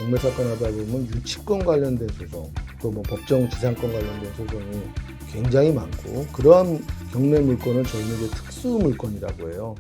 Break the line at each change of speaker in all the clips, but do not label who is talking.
경매 사건 하다 보면 유치권 관련된 소송, 또 뭐 법정 지상권 관련된 소송이 굉장히 많고, 그러한 경매 물건을 저희는 이제 특수 물건이라고 해요.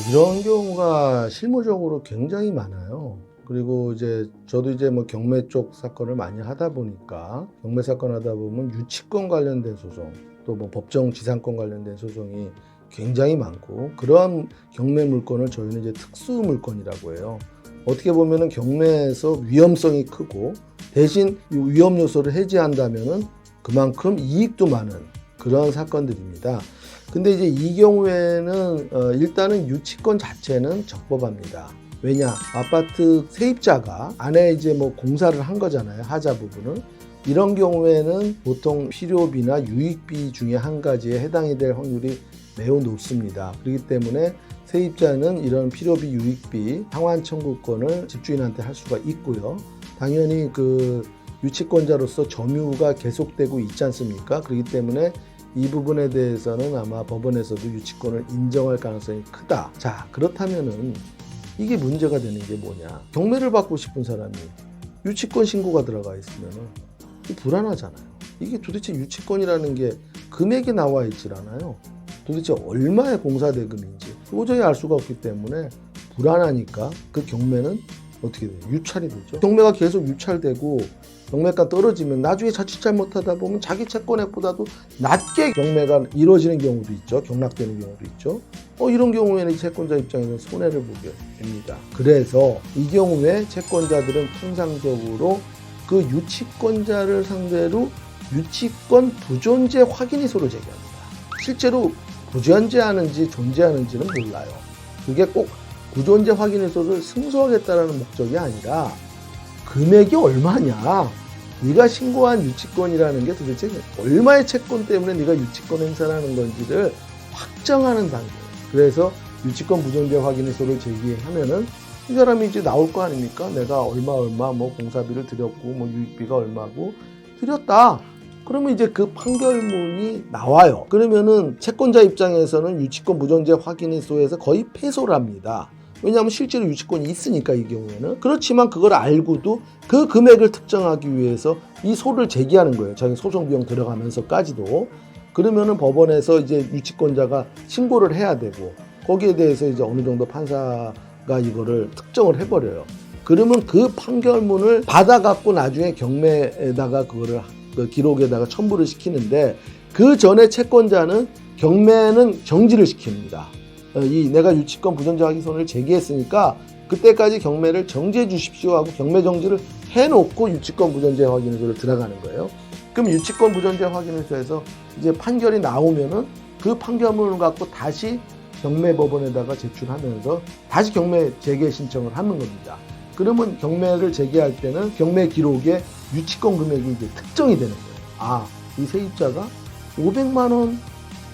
이런 경우가 실무적으로 굉장히 많아요. 그리고 이제 저도 이제 뭐 경매 쪽 사건을 많이 하다 보니까, 경매 사건 하다 보면 유치권 관련된 소송, 또 뭐 법정 지상권 관련된 소송이 굉장히 많고, 그러한 경매 물건을 저희는 이제 특수 물건이라고 해요. 어떻게 보면은 경매에서 위험성이 크고, 대신 이 위험 요소를 해지한다면은 그만큼 이익도 많은 그런 사건들입니다. 근데 이제 이 경우에는 일단은 유치권 자체는 적법합니다. 왜냐? 아파트 세입자가 안에 이제 뭐 공사를 한 거잖아요. 하자 부분은. 이런 경우에는 보통 필요비나 유익비 중에 한 가지에 해당이 될 확률이 매우 높습니다. 그렇기 때문에 세입자는 이런 필요비, 유익비 상환 청구권을 집주인한테 할 수가 있고요. 당연히 그 유치권자로서 점유가 계속되고 있지 않습니까? 그렇기 때문에 이 부분에 대해서는 아마 법원에서도 유치권을 인정할 가능성이 크다. 자, 그렇다면은 이게 문제가 되는 게 뭐냐? 경매를 받고 싶은 사람이 유치권 신고가 들어가 있으면은 불안하잖아요. 이게 도대체 유치권이라는 게 금액이 나와 있질 않아요. 도대체 얼마의 공사 대금인지 도저히 알 수가 없기 때문에 불안하니까 그 경매는 어떻게 돼요? 유찰이 되죠. 경매가 계속 유찰되고 경매가 떨어지면 나중에 자칫 잘못하다 보면 자기 채권액보다도 낮게 경매가 이루어지는 경우도 있죠. 경락되는 경우도 있죠. 이런 경우에는 채권자 입장에서는 손해를 보게 됩니다. 그래서 이 경우에 채권자들은 통상적으로 그 유치권자를 상대로 유치권 부존재 확인이소를 제기합니다. 실제로 부존재하는지 존재하는지는 몰라요. 그게 꼭 부존재 확인이소를 승소하겠다는 목적이 아니라 금액이 얼마냐, 네가 신고한 유치권이라는 게 도대체 얼마의 채권 때문에 네가 유치권 행사를 하는 건지를 확정하는 단계예요. 그래서 유치권 부존재 확인서를 제기하면은 이 사람이 이제 나올 거 아닙니까? 내가 얼마 뭐 공사비를 들였고 뭐 유익비가 얼마고 들였다. 그러면 이제 그 판결문이 나와요. 그러면은 채권자 입장에서는 유치권 부존재 확인서에서 거의 패소를 합니다. 왜냐하면 실제로 유치권이 있으니까 이 경우에는. 그렇지만 그걸 알고도 그 금액을 특정하기 위해서 이 소를 제기하는 거예요. 자기 소송 비용 들어가면서까지도. 그러면은 법원에서 이제 유치권자가 신고를 해야 되고, 거기에 대해서 이제 어느 정도 판사가 이거를 특정을 해버려요. 그러면 그 판결문을 받아갖고 나중에 경매에다가 그거를 그 기록에다가 첨부를 시키는데, 그 전에 채권자는 경매는 정지를 시킵니다. 내가 유치권 부존재 확인서를 제기했으니까 그때까지 경매를 정지해 주십시오 하고 경매 정지를 해놓고 유치권 부존재 확인서를 들어가는 거예요. 그럼 유치권 부존재 확인서에서 이제 판결이 나오면은 그 판결문을 갖고 다시 경매법원에다가 제출하면서 다시 경매 재개 신청을 하는 겁니다. 그러면 경매를 재개할 때는 경매 기록에 유치권 금액이 이제 특정이 되는 거예요. 이 세입자가 500만 원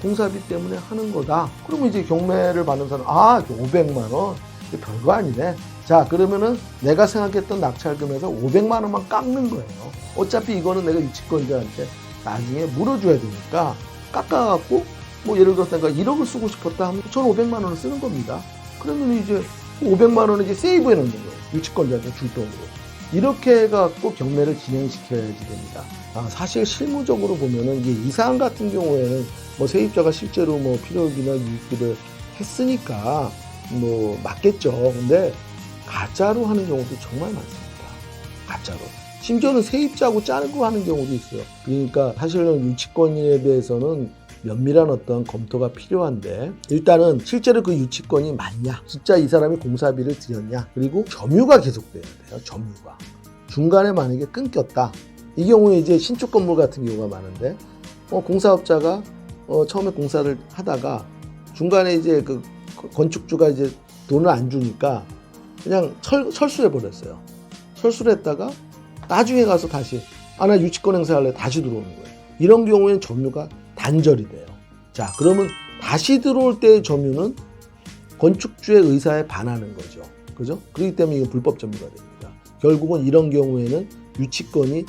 공사비 때문에 하는 거다. 그러면 이제 경매를 받는 사람, 500만 원? 별거 아니네. 자, 그러면은 내가 생각했던 낙찰금에서 500만 원만 깎는 거예요. 어차피 이거는 내가 유치권자한테 나중에 물어줘야 되니까 깎아갖고, 뭐 예를 들어서 내가 1억을 쓰고 싶었다 하면 1,500만 원을 쓰는 겁니다. 그러면 이제 500만 원을 이제 세이브해 놓는 거예요. 유치권자한테 줄 돈으로. 이렇게 해갖고 경매를 진행시켜야지 됩니다. 사실 실무적으로 보면은 이게 이 사안 같은 경우에는 뭐 세입자가 실제로 뭐 필요비나 유익비를 했으니까 뭐 맞겠죠. 근데 가짜로 하는 경우도 정말 많습니다. 가짜로. 심지어는 세입자하고 짜고 하는 경우도 있어요. 그러니까 사실은 유치권에 대해서는 면밀한 어떤 검토가 필요한데, 일단은 실제로 그 유치권이 맞냐, 진짜 이 사람이 공사비를 들였냐, 그리고 점유가 계속돼야 돼요. 점유가. 중간에 만약에 끊겼다. 이 경우에 이제 신축 건물 같은 경우가 많은데, 공사업자가 처음에 공사를 하다가 중간에 이제 그 건축주가 이제 돈을 안 주니까 그냥 철수해 버렸어요. 철수를 했다가 나중에 가서 다시 나 유치권 행사할래 다시 들어오는 거예요. 이런 경우에는 점유가 단절이 돼요. 자, 그러면 다시 들어올 때의 점유는 건축주의 의사에 반하는 거죠. 그죠? 그렇기 때문에 이거 불법 점유가 됩니다. 결국은 이런 경우에는 유치권이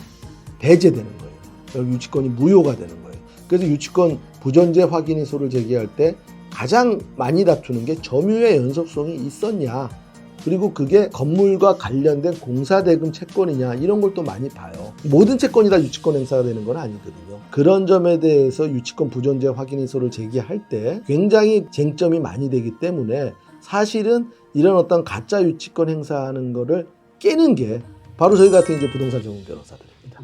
배제되는 거예요. 결국 유치권이 무효가 되는 거예요. 그래서 유치권 부존재 확인이소를 제기할 때 가장 많이 다투는 게 점유의 연속성이 있었냐, 그리고 그게 건물과 관련된 공사대금 채권이냐, 이런 걸 또 많이 봐요. 모든 채권이 다 유치권 행사가 되는 건 아니거든요. 그런 점에 대해서 유치권 부존재 확인이소를 제기할 때 굉장히 쟁점이 많이 되기 때문에 사실은 이런 어떤 가짜 유치권 행사하는 거를 깨는 게 바로 저희 같은 이제 부동산 전문 변호사들입니다.